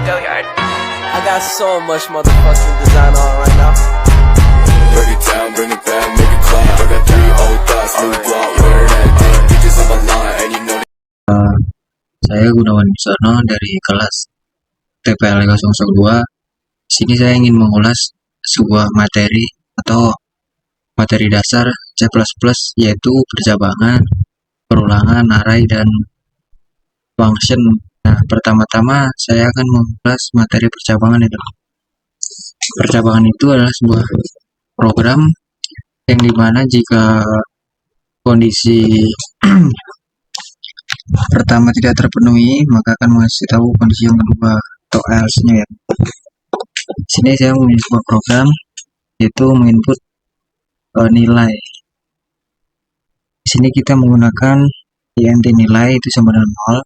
I got so much motherfucking design on right now. Break it down, bring it back, make it clap. I got 3 old thoughts, new guap, wear that dick. Bitches on my line, and you know Saya Gunawan Bisono dari kelas TPL 002. Sini saya ingin mengulas sebuah materi atau materi dasar C++, yaitu percabangan, perulangan, array, dan function. Nah, pertama-tama saya akan mengulas materi percabangan itu. Percabangan itu adalah sebuah program yang dimana jika kondisi pertama tidak terpenuhi, maka akan mengasih tahu kondisi yang kedua atau else-nya ya. Sini saya memiliki sebuah program yaitu menginput nilai. Di sini kita menggunakan int nilai itu sama dengan 0,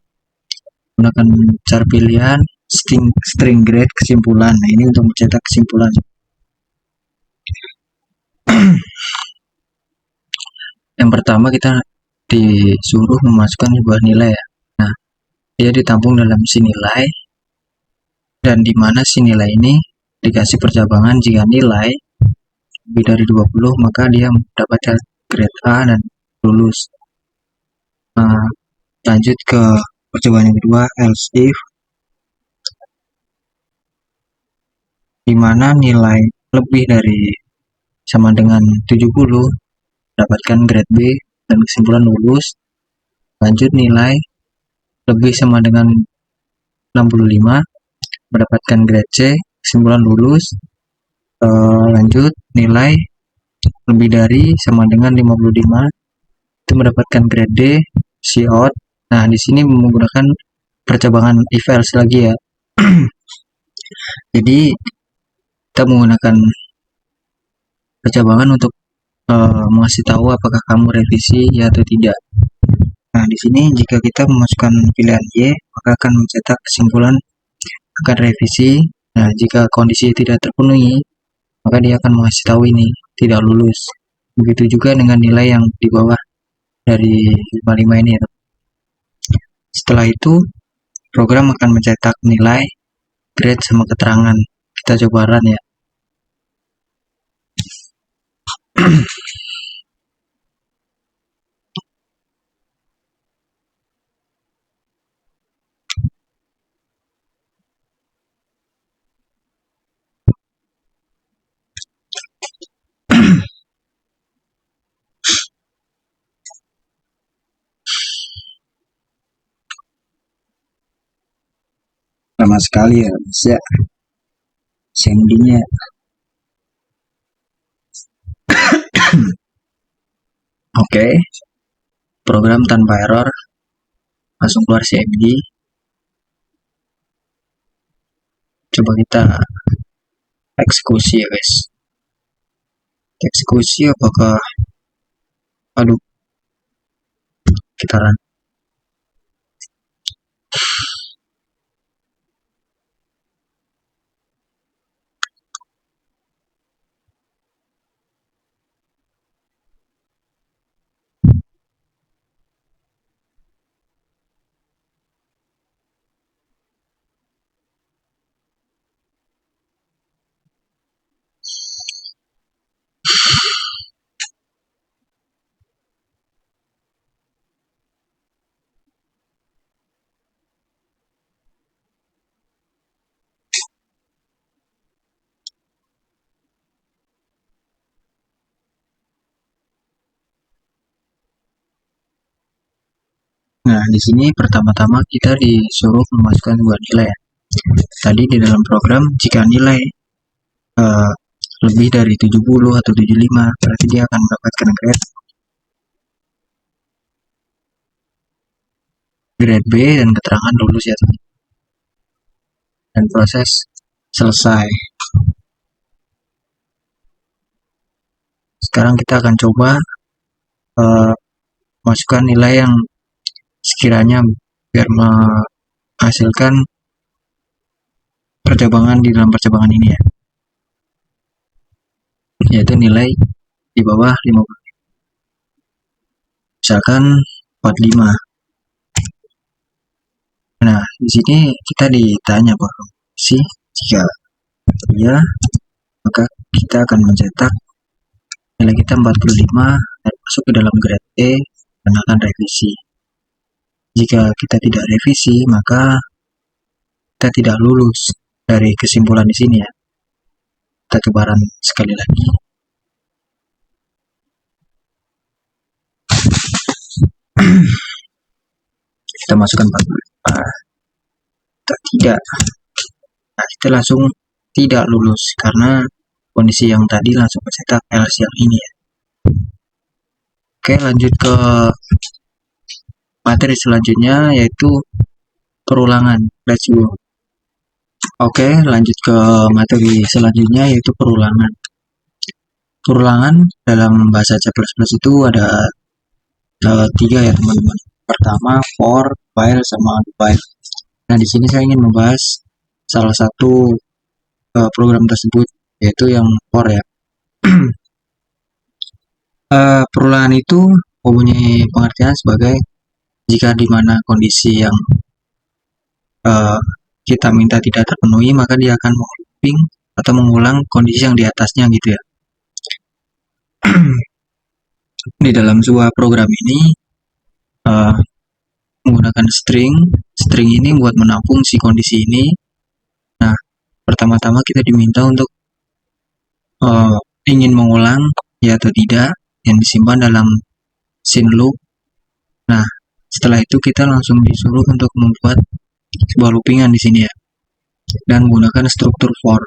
menggunakan char pilihan, string grade, kesimpulan. Nah, ini untuk mencetak kesimpulan. Yang pertama kita disuruh memasukkan sebuah nilai ya. Nah, dia ditampung dalam si nilai, dan di mana si nilai ini dikasih percabangan jika nilai lebih dari 20, maka dia mendapatkan grade A dan lulus. Nah, lanjut ke percobaan yang kedua, else if, di mana nilai lebih dari sama dengan 70 mendapatkan grade B dan kesimpulan lulus. Lanjut, nilai lebih sama dengan 65 mendapatkan grade C, kesimpulan lulus. Lanjut, nilai lebih dari sama dengan 55 itu mendapatkan grade D, C out. Nah, di sini menggunakan percabangan if else lagi ya. Jadi kita menggunakan percabangan untuk mengasih tahu apakah kamu revisi ya atau tidak. Nah, di sini jika kita memasukkan pilihan Y, maka akan mencetak kesimpulan akan revisi. Nah, jika kondisi tidak terpenuhi, maka dia akan mengasih tahu ini tidak lulus. Begitu juga dengan nilai yang di bawah dari 55 ini ya. Setelah itu program akan mencetak nilai, grade, sama keterangan. Kita coba run ya. Lama sekali ya, bisa sendingnya. Oke, program tanpa error, langsung keluar CMD. Coba kita eksekusi ya guys. Eksekusi apakah, aduh, kita run. Nah, di sini pertama-tama kita disuruh memasukkan sebuah nilai. Tadi di dalam program jika nilai lebih dari 70 atau 75, berarti dia akan mendapatkan grade B dan keterangan lulus ya teman. Dan proses selesai. Sekarang kita akan coba masukkan nilai yang sekiranya biar menghasilkan percabangan di dalam percabangan ini ya, yaitu nilai di bawah 50, misalkan 45. Nah, di sini kita ditanya bahwa revisi. Jika iya, maka kita akan mencetak nilai kita 45 dan masuk ke dalam grade E dan akan revisi. Jika kita tidak revisi, maka kita tidak lulus dari kesimpulan di sini ya. Kita tebaran sekali lagi. Kita masukkan 45. Kita tidak. Nah, kita langsung tidak lulus karena kondisi yang tadi langsung mencetak LCL ini ya. Oke, lanjut ke materi selanjutnya yaitu perulangan. Let's go. Oke, lanjut ke materi selanjutnya yaitu perulangan. Perulangan dalam bahasa C++ itu ada 3 ya teman-teman. Pertama for, while, sama while. Nah, di sini saya ingin membahas salah satu program tersebut yaitu yang for ya. Perulangan itu mempunyai pengertian sebagai jika di mana kondisi yang kita minta tidak terpenuhi, maka dia akan looping atau mengulang kondisi yang di atasnya gitu ya. Di dalam sebuah program ini menggunakan string ini buat menampung si kondisi ini. Nah, pertama-tama kita diminta untuk ingin mengulang ya atau tidak yang disimpan dalam sin loop. Nah, setelah itu kita langsung disuruh untuk membuat sebuah loopingan di sini ya, dan menggunakan struktur for.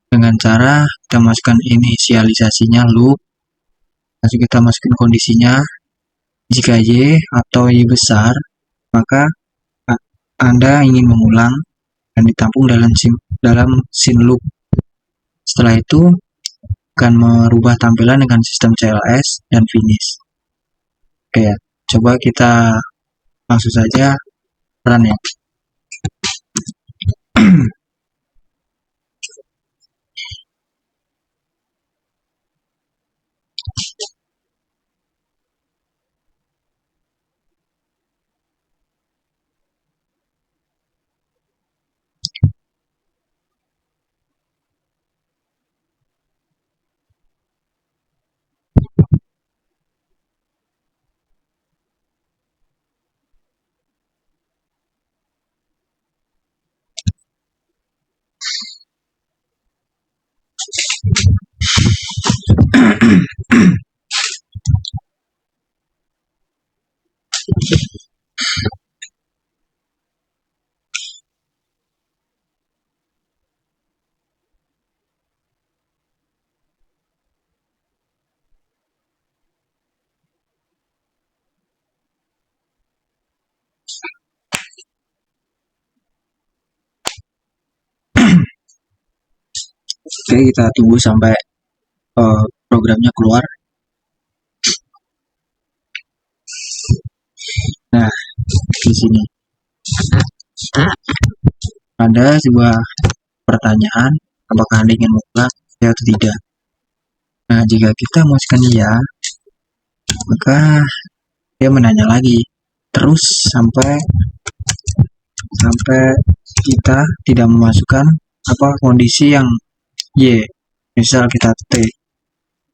Dengan cara kita masukkan inisialisasinya loop, langsung kita masukkan kondisinya. Jika Y atau Y besar, maka Anda ingin mengulang dan ditampung dalam sin loop. Setelah itu akan merubah tampilan dengan sistem CLS dan finish. Oke ya, coba kita langsung saja run ya. Oke, kita tunggu sampai programnya keluar. Nah, di sini ada sebuah pertanyaan, apakah Anda ingin mengulang ya atau tidak. Nah, jika kita masukkan iya, maka dia menanya lagi terus sampai kita tidak memasukkan kondisi yang Y. Misal kita T,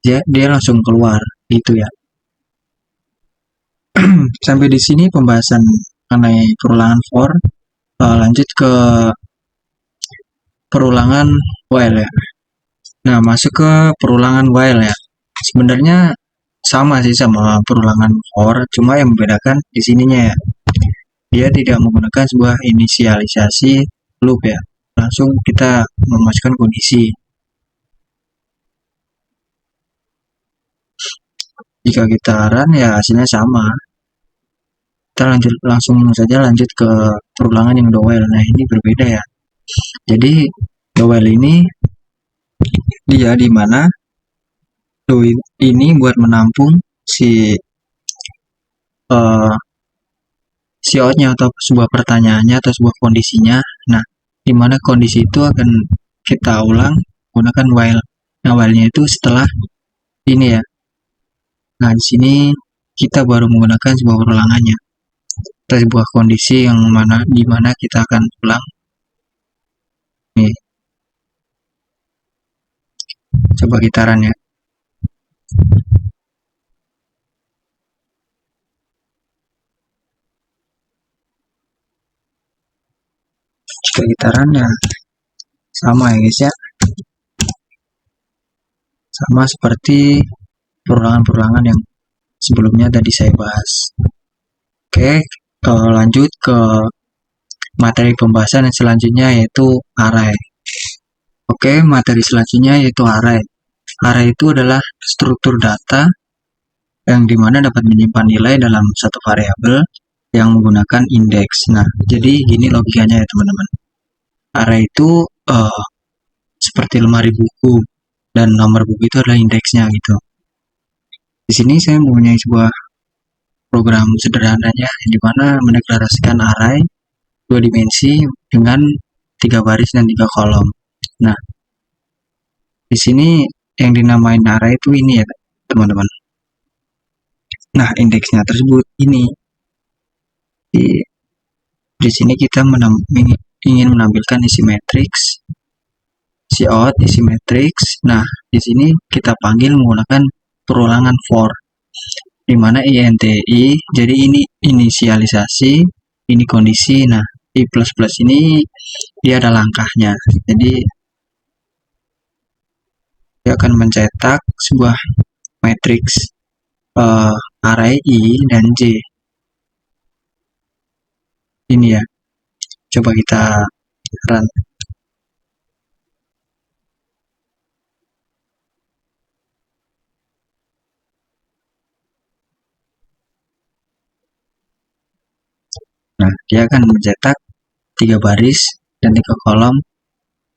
dia langsung keluar gitu ya. Sampai di sini pembahasan mengenai perulangan for. Lanjut ke perulangan while ya. Nah, masuk ke perulangan while ya. Sebenarnya sama sih sama perulangan for, cuma yang membedakan di sininya ya. Dia tidak menggunakan sebuah inisialisasi loop ya. Langsung kita memasukkan kondisi. Jika kita run ya hasilnya sama. Kita langsung saja lanjut ke perulangan yang the while. Nah, ini berbeda ya. Jadi the while ini dia di mana do ini buat menampung si outnya atau sebuah pertanyaannya atau sebuah kondisinya. Nah, di mana kondisi itu akan kita ulang menggunakan while. Nah, while-nya itu setelah ini ya. Nah, di sini kita baru menggunakan sebuah perulangannya atau sebuah kondisi yang di mana kita akan ulang Coba kita run ya. Jika kita run ya sama ya guys ya. Sama seperti perulangan-perulangan yang sebelumnya tadi saya bahas. Oke, lanjut ke materi pembahasan yang selanjutnya yaitu array. Oke, materi selanjutnya yaitu array. Array itu adalah struktur data yang dimana dapat menyimpan nilai dalam satu variabel yang menggunakan indeks. Nah, jadi gini logikanya ya teman-teman. Array itu seperti lemari buku dan nomor buku itu adalah indeksnya gitu. Di sini saya mempunyai sebuah program sederhananya yang dimana mendeklarasikan array 2 dimensi dengan 3 baris dan 3 kolom. Nah, di sini yang dinamain array itu ini ya teman-teman. Nah, indeksnya tersebut ini. Di sini kita ingin menampilkan isi matriks, isi out, isi matriks. Nah, di sini kita panggil menggunakan perulangan for, di mana INTI, jadi ini inisialisasi, ini kondisi. Nah, I++ ini dia ada langkahnya. Jadi dia akan mencetak sebuah matriks array I dan J. Ini ya. Coba kita run. Nah, dia akan mencetak 3 baris dan 3 kolom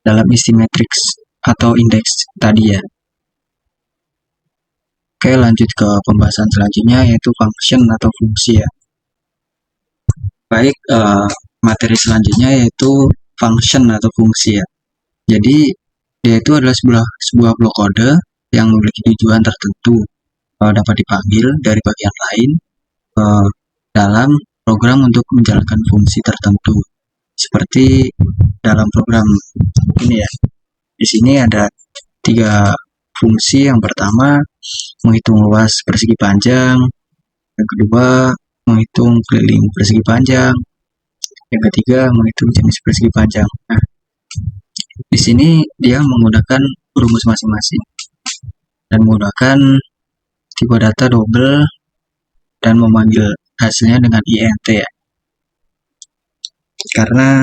dalam isi matriks atau indeks tadi ya. Oke, lanjut ke pembahasan selanjutnya yaitu function atau fungsi ya. Baik, materi selanjutnya yaitu function atau fungsi ya. Jadi dia itu adalah sebuah blok kode yang memiliki tujuan tertentu, dapat dipanggil dari bagian lain dalam program untuk menjalankan fungsi tertentu. Seperti dalam program ini ya. Di sini ada 3 fungsi. Yang pertama menghitung luas persegi panjang, yang kedua menghitung keliling persegi panjang, yang ketiga menghitung jenis persegi panjang. Nah, di sini dia menggunakan rumus masing-masing dan menggunakan tipe data double dan memanggil hasilnya dengan int ya. Karena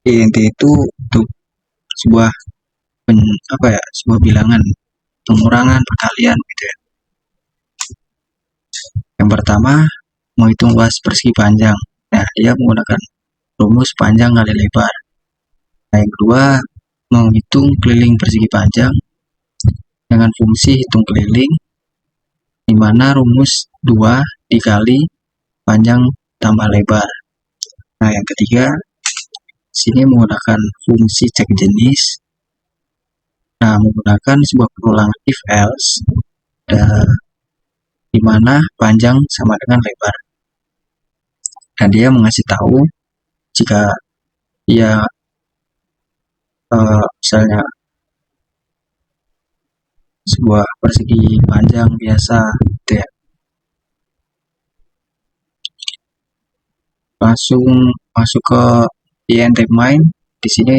int itu untuk sebuah sebuah bilangan pengurangan perkalian gitu ya. Yang pertama menghitung luas persegi panjang. Nah, dia menggunakan rumus panjang kali lebar. Nah, yang kedua menghitung keliling persegi panjang dengan fungsi hitung keliling, di mana rumus 2 dikali panjang tambah lebar. Nah, yang ketiga sini menggunakan fungsi cek jenis. Nah, menggunakan sebuah perulangan if else di mana panjang sama dengan lebar. Dan dia mengasih tahu jika ia misalnya sebuah persegi panjang biasa gitu ya. Langsung masuk ke int main. Di sini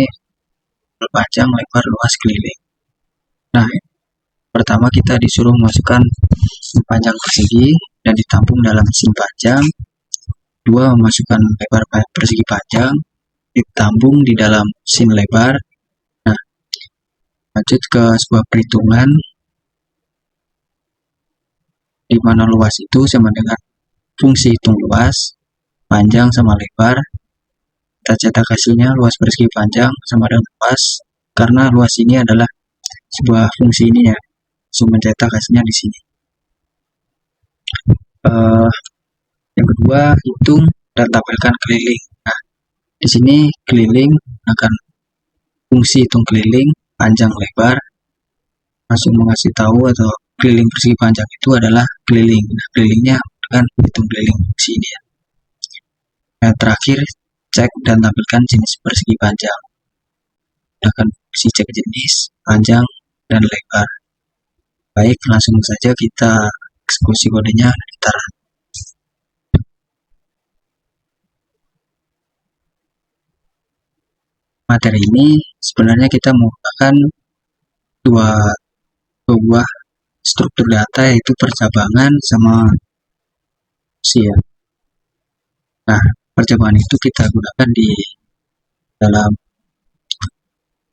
panjang, lebar, luas, keliling. Nah, pertama kita disuruh masukkan panjang persegi dan ditampung dalam mesin panjang. 2 memasukkan lebar persegi panjang, ditampung di dalam mesin lebar. Nah, lanjut ke sebuah perhitungan di mana luas itu sama dengan fungsi hitung luas, panjang sama lebar. Kita cetak hasilnya luas persegi panjang sama dengan luas, karena luas ini adalah sebuah fungsi ini ya. Langsung mencetak hasilnya di sini. Yang kedua hitung dan tampilkan keliling. Nah, di sini keliling akan fungsi hitung keliling panjang lebar, langsung mengasih tahu atau keliling persegi panjang itu adalah keliling. Nah, kelilingnya akan hitung keliling fungsi ini ya. Yang terakhir cek dan tampilkan jenis persegi panjang. Akan fungsi cek jenis panjang dan lebar. Baik, langsung saja kita eksekusi kodenya dan run. Materi ini sebenarnya kita menggunakan dua buah struktur data, yaitu percabangan sama usia. Nah, percabangan itu kita gunakan di dalam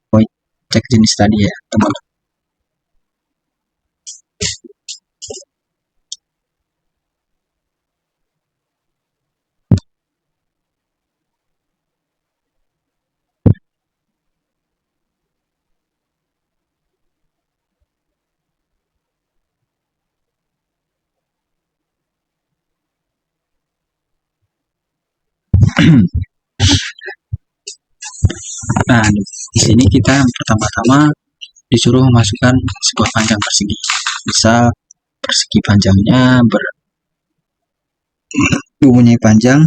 void cek jenis tadi ya, teman-teman. Nah, di sini kita pertama-tama disuruh memasukkan sebuah panjang persegi. Misal persegi panjangnya mempunyai panjang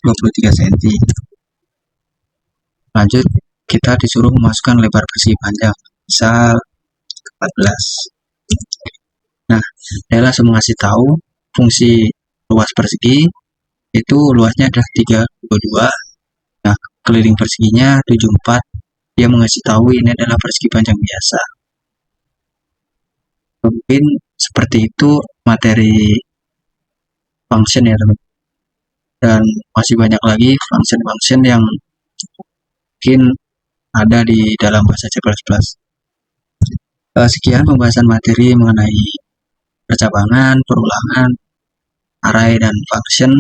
23 cm. Lanjut, kita disuruh memasukkan lebar persegi panjang, misal 14. Nah, dia langsung mengasih tahu fungsi luas persegi, itu luasnya adalah 322. Nah, keliling perseginya 74. Dia mengasih tahu ini adalah persegi panjang biasa. Mungkin seperti itu materi function ya teman. Dan masih banyak lagi function-function yang mungkin ada di dalam bahasa C++. Sekian pembahasan materi mengenai percabangan, perulangan, array, dan function.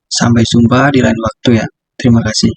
Sampai jumpa di lain waktu ya. Terima kasih.